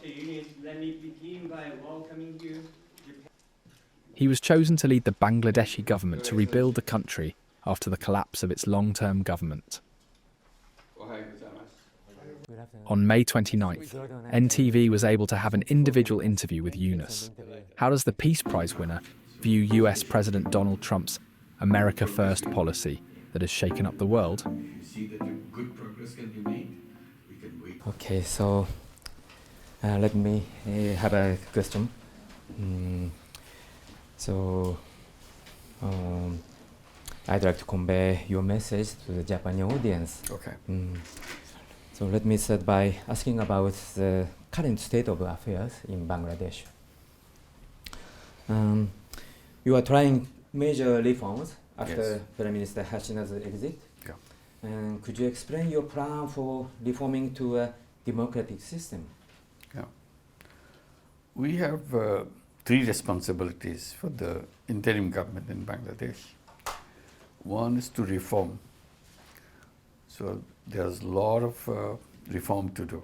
Dr. Yunus, let me begin by welcoming you. He was chosen to lead the Bangladeshi government to rebuild the country after the collapse of its long-term government. On May 29th, NTV was able to have an individual interview with Yunus. How does the Peace Prize winner view US President Donald Trump's America First policy that has shaken up the world? If you see that good progress can be made, we can wait. Okay, so let me have a question. I'd like to convey your message to the Japanese audience. Okay. So let me start by asking about the current state of affairs in Bangladesh. You are trying major reforms after Yes. Prime Minister Hasina's exit. Yeah. And could you explain your plan for reforming to a democratic system? Yeah. We have three responsibilities for the interim government in Bangladesh. One is to reform. So there's a lot of reform to do.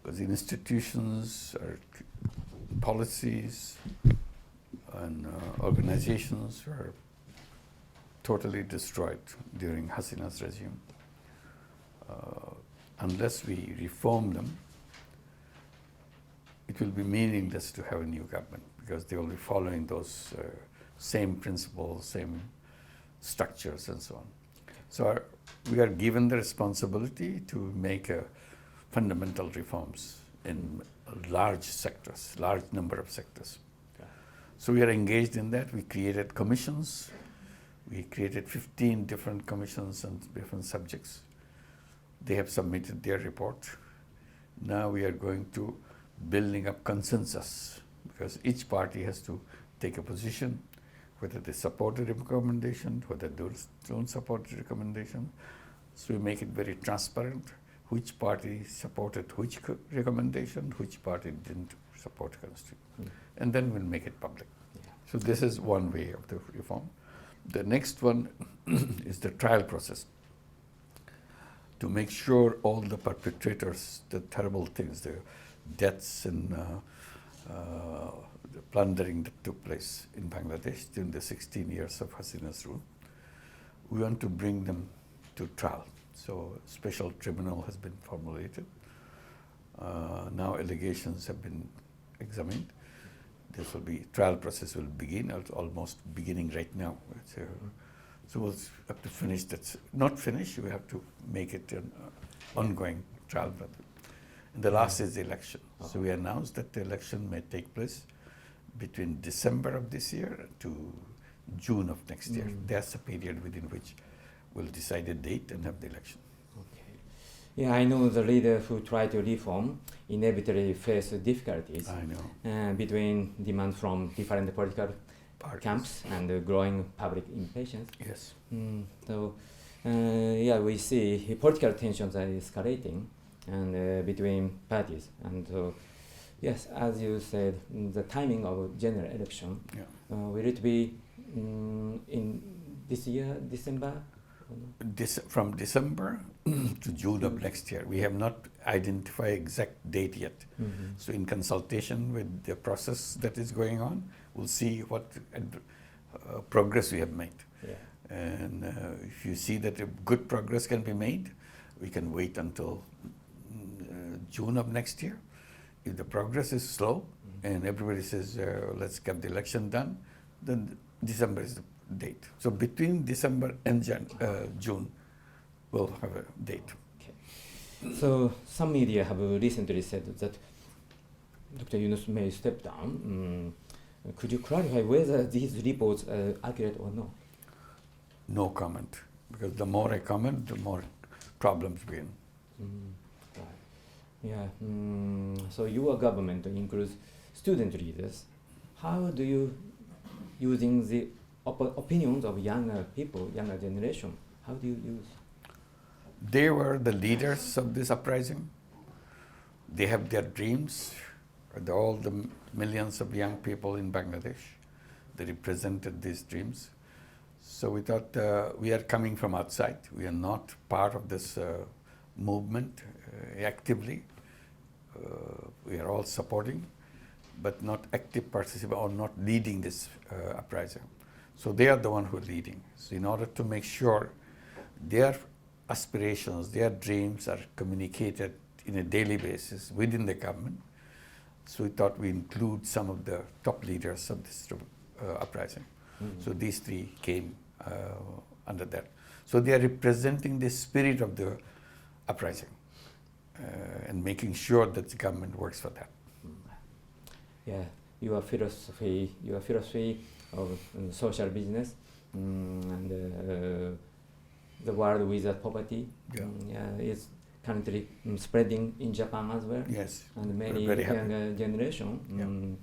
Because institutions, policies, and organizations were totally destroyed during Hasina's regime. Unless we reform them, it will be meaningless to have a new government because they will be following those same principles, same structures and so on. So we are given the responsibility to make fundamental reforms in large sectors, large number of sectors. So we are engaged in that. We created commissions. We created 15 different commissions on different subjects. They have submitted their report. Now we are going to building up consensus because each party has to take a position, whether they support the recommendation, whether they don't support the recommendation. So we make it very transparent, which party supported which recommendation, which party didn't support constitution. And then we'll make it public. Yeah. So this is one way of the reform. The next one is the trial process. To make sure all the perpetrators, the terrible things, the deaths and the plundering that took place in Bangladesh during the 16 years of Hasina's rule, we want to bring them to trial. So a special tribunal has been formulated. Now allegations have been examined. This will be, trial process will begin, almost beginning right now. So we'll have to finish that. Not finish, we have to make it an ongoing trial. And the last is the election. So we announced that the election may take place between December of this year to June of next year. That's the period within which we'll decide a date and have the election. Okay. Yeah, I know the leaders who try to reform inevitably face difficulties I know. between demands from different political camps and growing public impatience. Yes. Yeah, we see political tensions are escalating and between parties. And so, yes, as you said, the timing of general election, will it be in this year, December? From December to June of next year. We have not identified exact date yet. So in consultation with the process that is going on, we'll see what progress we have made. Yeah. And if you see that a good progress can be made, we can wait until June of next year. If the progress is slow and everybody says, let's get the election done, then December is the date. So between December and June, we'll have a date. Okay. So some media have recently said that Dr. Yunus may step down. Could you clarify whether these reports are accurate or not? No comment, because the more I comment, the more problems begin. Right. Yeah. So your government includes student leaders. How do you, using the opinions of younger people, younger generation, how do you use? They were the leaders of this uprising. They have their dreams. All the millions of young people in Bangladesh, they represented these dreams. So we thought we are coming from outside. We are not part of this movement actively. we are all supporting, but not active participant or not leading this uprising. So they are the one who are leading. So in order to make sure their aspirations, their dreams are communicated in a daily basis within the government, so we thought we include some of the top leaders of this uprising. So these three came under that. So they are representing the spirit of the uprising and making sure that the government works for that. Yeah, your philosophy of social business and the world without poverty is currently spreading in Japan as well. Yes, and many very happy. younger generation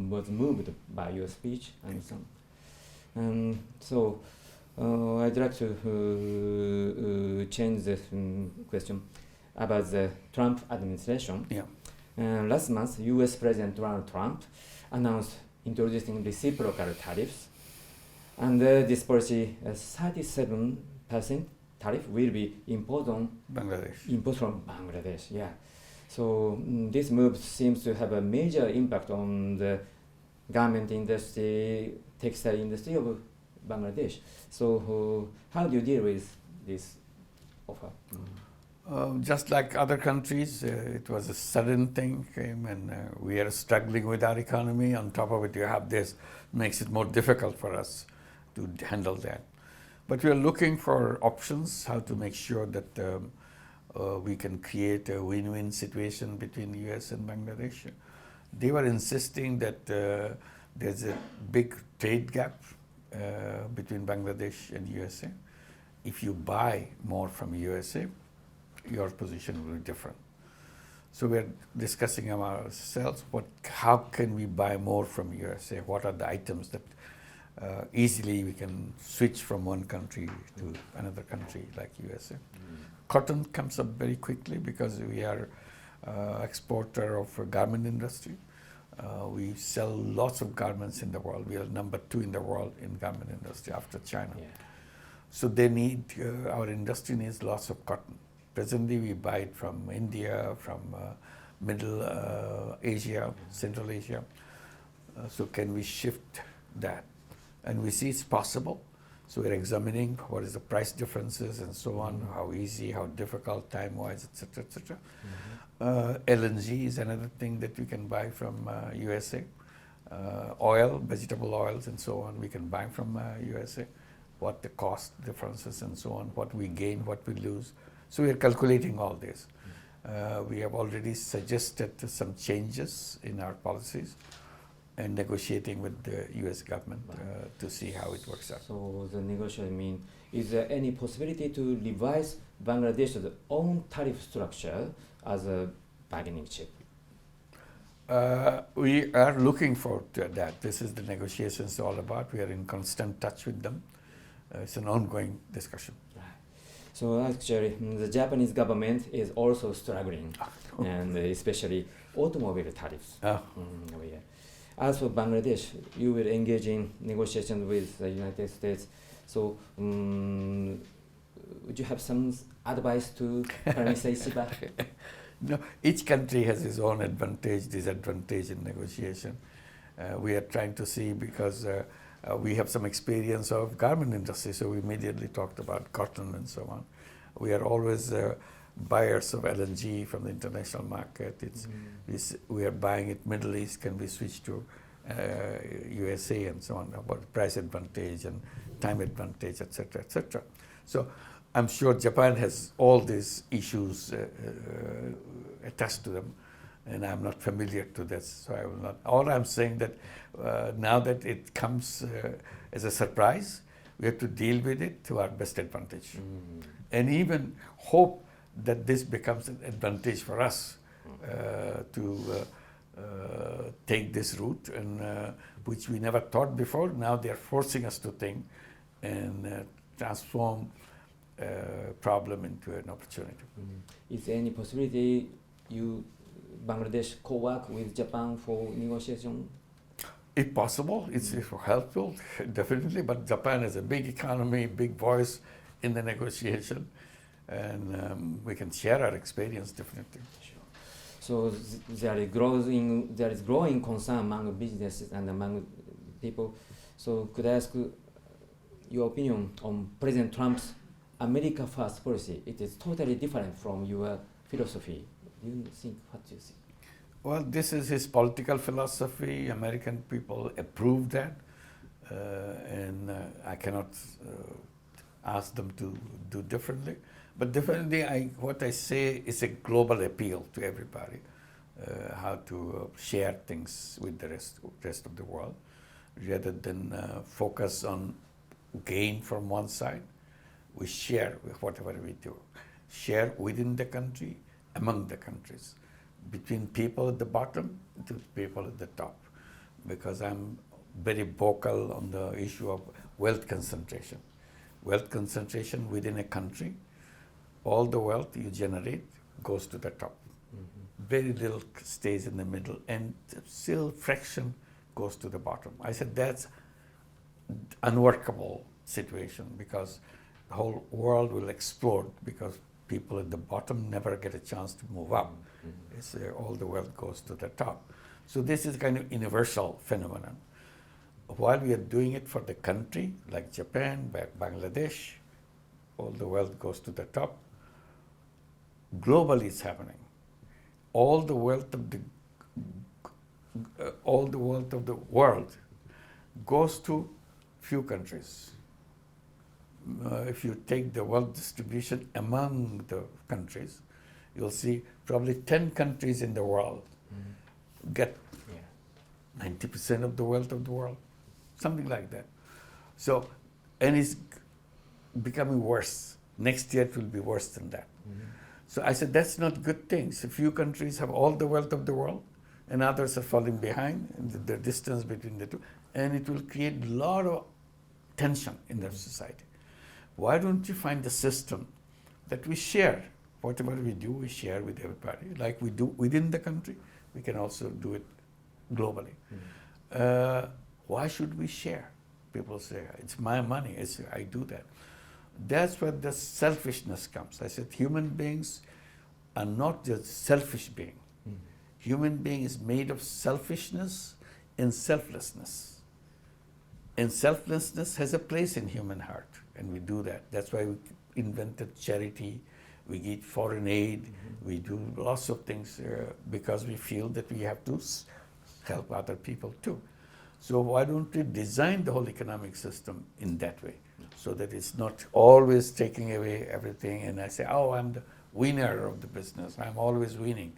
was moved by your speech and so on. So I'd like to change the question about the Trump administration. Yeah. Last month, U.S. President Donald Trump announced introducing reciprocal tariffs, and this policy, 37% tariff will be imposed from Bangladesh. Yeah. So this move seems to have a major impact on the garment industry, textile industry of Bangladesh. So how do you deal with this offer? Just like other countries, it was a sudden thing came, and we are struggling with our economy. On top of it, you have this, makes it more difficult for us to handle that. But we are looking for options, how to make sure that we can create a win-win situation between the US and Bangladesh. They were insisting that there's a big trade gap between Bangladesh and USA. If you buy more from USA, your position will be different. So we're discussing among ourselves, how can we buy more from USA? What are the items that easily we can switch from one country to another country like USA? Cotton comes up very quickly because we are exporter of a garment industry. We sell lots of garments in the world. We are number 2 in the world in garment industry after China. Yeah. So they need, our industry needs lots of cotton. Presently we buy it from India, from Middle Asia, Central Asia. So can we shift that? And we see it's possible. So we're examining what is the price differences and so on, how easy, how difficult, time-wise, etc., etc. LNG is another thing that we can buy from USA. Oil, vegetable oils and so on, we can buy from USA. What the cost differences and so on, what we gain, what we lose. So we are calculating all this. We have already suggested some changes in our policies and negotiating with the US government to see how it works out. So the negotiation mean, is there any possibility to revise Bangladesh's own tariff structure as a bargaining chip? We are looking forward to that. This is the negotiations all about. We are in constant touch with them. It's an ongoing discussion. Right. So actually, the Japanese government is also struggling, and especially automobile tariffs. Yeah. As for Bangladesh, you will engage in negotiations with the United States. So would you have some advice to Prime Minister Ishiba? No, each country has its own advantage, disadvantage in negotiation. We are trying to see because we have some experience of garment industry, so we immediately talked about cotton and so on. We are always buyers of LNG from the international market. We are buying it Middle East, can we switch to USA and so on, about price advantage and time advantage, etc., etc. So I'm sure Japan has all these issues attached to them, and I'm not familiar to this, so I will not. All I'm saying that now that it comes as a surprise, we have to deal with it to our best advantage, and even hope that this becomes an advantage for us to take this route, and which we never thought before. Now they are forcing us to think and transform problem into an opportunity. Is there any possibility Bangladesh co-work with Japan for negotiation? If possible, it's helpful, definitely, but Japan has a big economy, big voice in the negotiation, and we can share our experience definitely. Sure. So there is growing concern among businesses and among people. So could I ask your opinion on President Trump's America First policy? It is totally different from your philosophy. Do you think, what do you think? Well, this is his political philosophy. American people approve that, and I cannot ask them to do differently. But definitely, what I say is a global appeal to everybody, how to share things with the rest of the world, rather than focus on gain from one side. We share whatever we do, share within the country, among the countries, between people at the bottom to people at the top, because I'm very vocal on the issue of wealth concentration. Wealth concentration within a country, all the wealth you generate goes to the top. Mm-hmm. Very little stays in the middle, and still fraction goes to the bottom. I said that's unworkable situation, because the whole world will explode, because people at the bottom never get a chance to move up. Mm-hmm. It's, all the wealth goes to the top. So this is kind of universal phenomenon. While we are doing it for the country, like Japan, Bangladesh, all the wealth goes to the top. Globally, it's happening. All the wealth of the world goes to few countries. If you take the wealth distribution among the countries, you'll see probably 10 countries in the world get 90% of the wealth of the world, something like that. So, and it's becoming worse. Next year it will be worse than that. Mm-hmm. So I said, that's not good things. A few countries have all the wealth of the world, and others are falling behind, and the distance between the two, and it will create a lot of tension in the society. Why don't you find a system that we share? Whatever we do, we share with everybody. Like we do within the country, we can also do it globally. Mm-hmm. Why should we share? People say, it's my money, I do that. That's where the selfishness comes. I said, human beings are not just selfish beings. Mm-hmm. Human being is made of selfishness and selflessness. And selflessness has a place in human heart, and we do that. That's why we invented charity, we give foreign aid, mm-hmm. we do lots of things because we feel that we have to help other people too. So why don't we design the whole economic system in that way, so that it's not always taking away everything, and I say, oh, I'm the winner of the business, I'm always winning.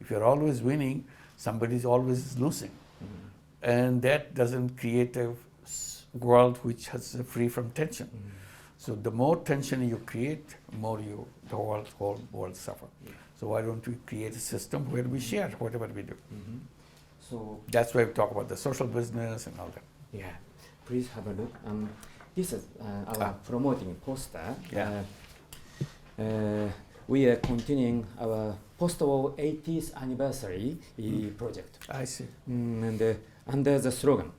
If you're always winning, somebody's always losing. Mm-hmm. And that doesn't create a world which is free from tension. Mm-hmm. So the more tension you create, more the whole world suffer. Yeah. So why don't we create a system where we share whatever we do? Mm-hmm. So that's why we talk about the social business and all that. Yeah, please have a look. This is our promoting poster. Yeah. We are continuing our post-war 80th anniversary project. I see. And under the slogan,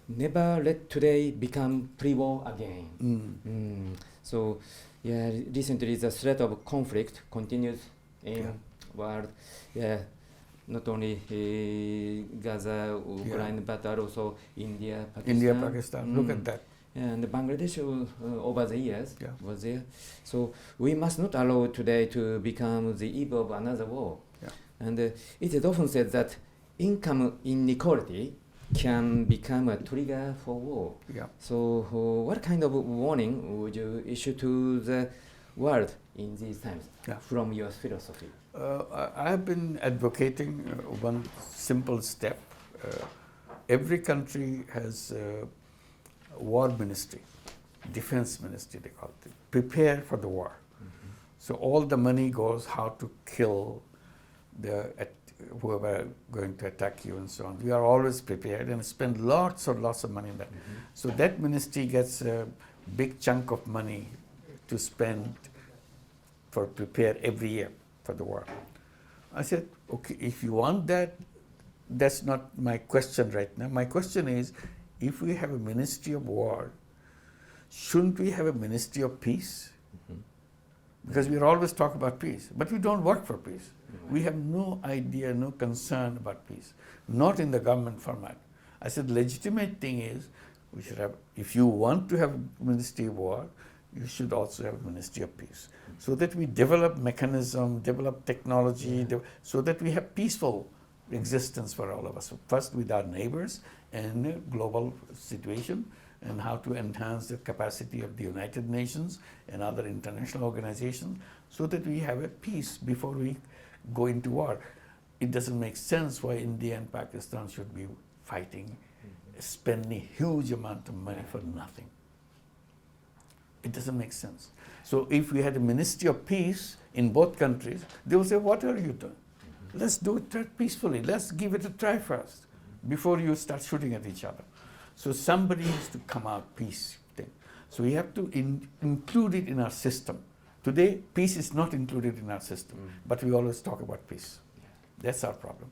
never let today become pre-war again. So, yeah, recently the threat of conflict continues in world. Yeah, not only Gaza, Ukraine, but also India, Pakistan. Look at that. And Bangladesh over the years was there. So we must not allow today to become the eve of another war. Yeah. And it is often said that income inequality can become a trigger for war. Yeah. So what kind of warning would you issue to the world in these times from your philosophy? I have been advocating one simple step. Every country has war ministry, defense ministry they call it, prepare for the war. Mm-hmm. So all the money goes how to kill whoever going to attack you and so on. We are always prepared and spend lots of money on that. Mm-hmm. So that ministry gets a big chunk of money to spend for prepare every year for the war. I said, okay, if you want that, that's not my question right now. My question is, if we have a ministry of war, shouldn't we have a ministry of peace? Mm-hmm. because we always talk about peace, but we don't work for peace. We have no idea, no concern about peace, not in the government format. I said the legitimate thing is we should have, if you want to have Ministry of War, you should also have Ministry of Peace, so that we develop mechanism, develop technology, so that we have peaceful existence for all of us. First with our neighbors and global situation, and how to enhance the capacity of the United Nations and other international organizations, so that we have a peace before we go into war. It doesn't make sense why India and Pakistan should be fighting, spending huge amount of money for nothing. It doesn't make sense. So if we had a Ministry of Peace in both countries, they will say, what are you doing? Let's do it peacefully. Let's give it a try first before you start shooting at each other. So somebody has to come out peace thing. So we have to include it in our system. Today, peace is not included in our system, but we always talk about peace. That's our problem.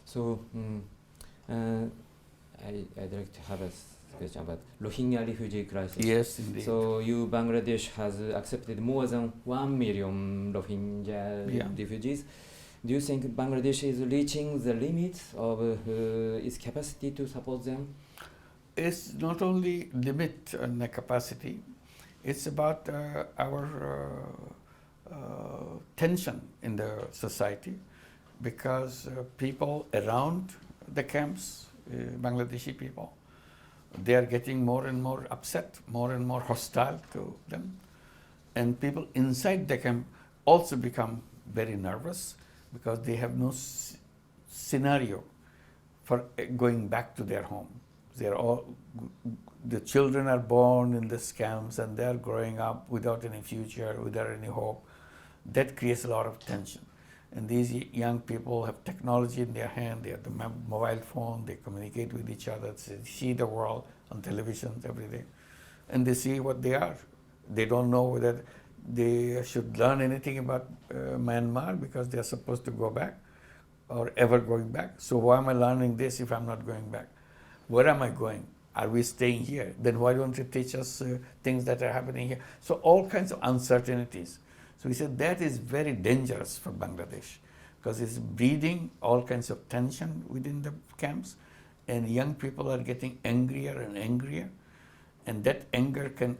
So I'd like to have a question about Rohingya refugee crisis. Yes, indeed. So Bangladesh has accepted more than 1 million Rohingya refugees. Do you think Bangladesh is reaching the limits of its capacity to support them? It's not only limit and the capacity, it's about our tension in the society, because people around the camps, Bangladeshi people, they are getting more and more upset, more and more hostile to them. And people inside the camp also become very nervous, because they have no scenario for going back to their home. The children are born in these camps and they are growing up without any future, without any hope. That creates a lot of tension. And these young people have technology in their hand, they have the mobile phone, they communicate with each other, they see the world on television every day, and they see what they are. They don't know whether they should learn anything about Myanmar, because they are supposed to go back or ever going back. So why am I learning this if I'm not going back? Where am I going? Are we staying here? Then why don't you teach us things that are happening here? So all kinds of uncertainties. So we said that is very dangerous for Bangladesh, because it's breeding all kinds of tension within the camps, and young people are getting angrier and angrier, and that anger can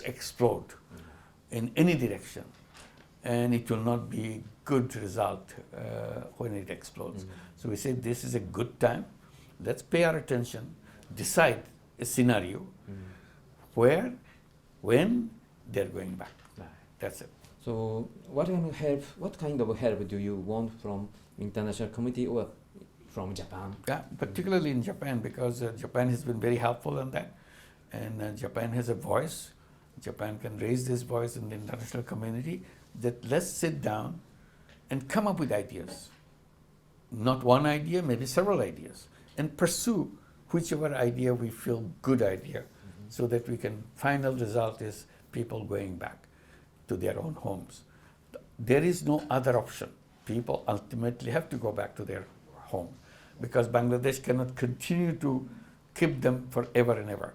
explode in any direction, and it will not be a good result when it explodes. So we say this is a good time, let's pay our attention, decide a scenario where, when they're going back. That's it. So what kind of help do you want from international community or from Japan? Yeah, particularly in Japan, because Japan has been very helpful in that, and Japan has a voice. Japan can raise this voice in the international community, that let's sit down and come up with ideas. Not one idea, maybe several ideas, and pursue whichever idea we feel good idea, so that we can, final result is people going back to their own homes. There is no other option. People ultimately have to go back to their home, because Bangladesh cannot continue to keep them forever and ever.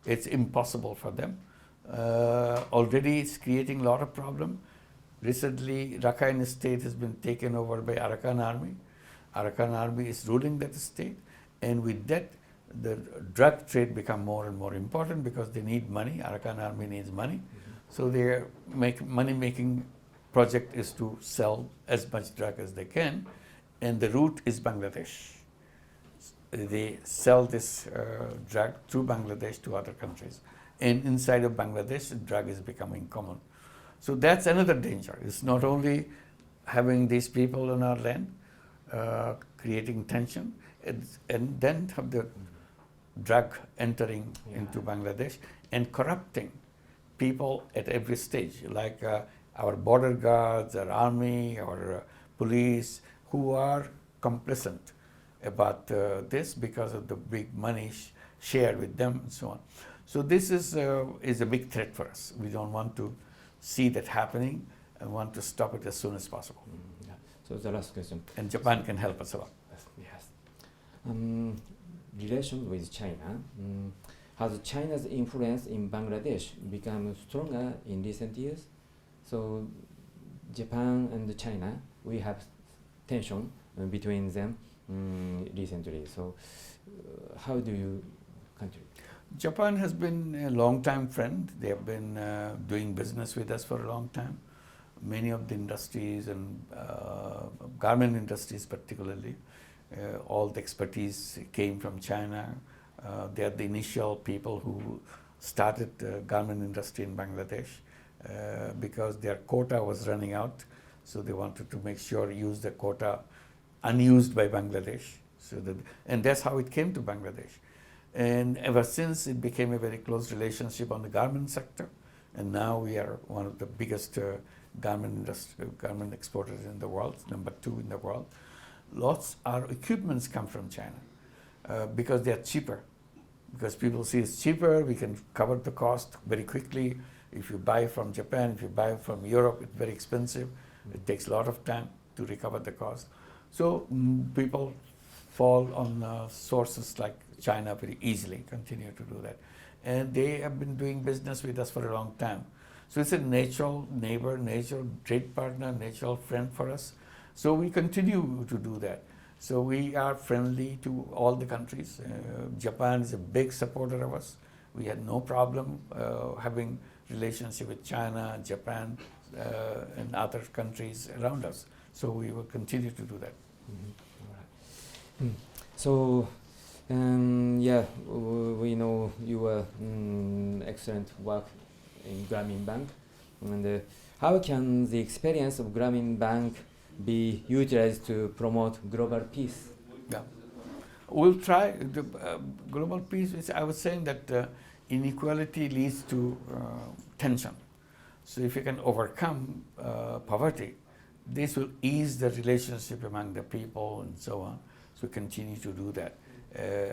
It's impossible for them. Already it's creating a lot of problem. Recently, Rakhine state has been taken over by Arakan army. Arakan army is ruling that state, and with that, the drug trade become more and more important, because they need money. Arakan army needs money. So their money-making project is to sell as much drug as they can, and the route is Bangladesh. They sell this drug through Bangladesh to other countries. And inside of Bangladesh, drug is becoming common. So that's another danger. It's not only having these people on our land, creating tension, and then have the drug entering into Bangladesh and corrupting people at every stage, like our border guards, our army, our police, who are complicit about this because of the big money shared with them and so on. So this is a big threat for us. We don't want to see that happening and want to stop it as soon as possible. So the last question. And Japan can help us a lot. Yes. Relations with China. has China's influence in Bangladesh become stronger in recent years? So Japan and China, we have tension between them recently. So how do you contribute? Japan has been a long-time friend. They have been doing business with us for a long time. Many of the industries and garment industries particularly, all the expertise came from China. They are the initial people who started the garment industry in Bangladesh because their quota was running out. So they wanted to make sure use the quota unused by Bangladesh. And that's how it came to Bangladesh. And ever since, it became a very close relationship on the garment sector. And now we are one of the biggest garment exporters in the world, number 2 in the world. Lots our equipments come from China because they are cheaper. Because people see it's cheaper, we can cover the cost very quickly. If you buy from Japan, if you buy from Europe, it's very expensive. It takes a lot of time to recover the cost. So people fall on sources like China very easily, continue to do that. And they have been doing business with us for a long time. So it's a natural neighbor, natural trade partner, natural friend for us. So we continue to do that. So we are friendly to all the countries. Japan is a big supporter of us. We had no problem having relationship with China, Japan, and other countries around us. So we will continue to do that. Mm-hmm. All right. So, we know your excellent work in Grameen Bank. And how can the experience of Grameen Bank be utilized to promote global peace? Yeah, we'll try. The global peace, I was saying that inequality leads to tension. So if you can overcome poverty, this will ease the relationship among the people and so on. So continue to do that.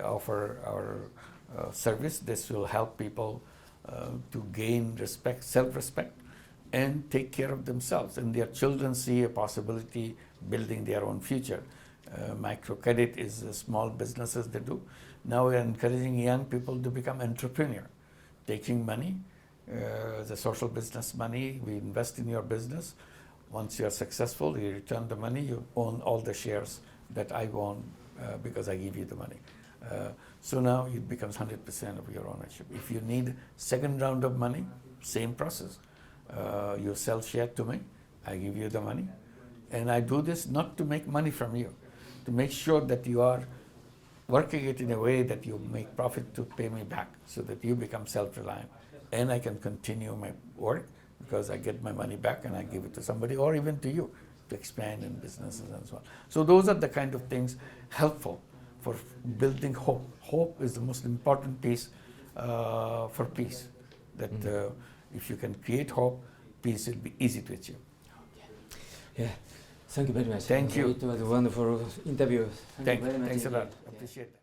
Offer our service. This will help people to gain respect, self-respect, and take care of themselves. And their children see a possibility building their own future. Microcredit is small businesses they do. Now we are encouraging young people to become entrepreneur, taking money, the social business money, we invest in your business. Once you are successful, you return the money, you own all the shares that I own because I give you the money. So now it becomes 100% of your ownership. If you need second round of money, same process. You sell share to me, I give you the money. And I do this not to make money from you, to make sure that you are working it in a way that you make profit to pay me back so that you become self-reliant. And I can continue my work because I get my money back and I give it to somebody or even to you to expand in businesses and so on. So those are the kind of things helpful for building hope. Hope is the most important piece for peace. That if you can create hope, peace will be easy to achieve. Yeah, thank you very much. Thank you. It was a wonderful interview. Thank you very much. Thanks a lot. Yeah. Appreciate that.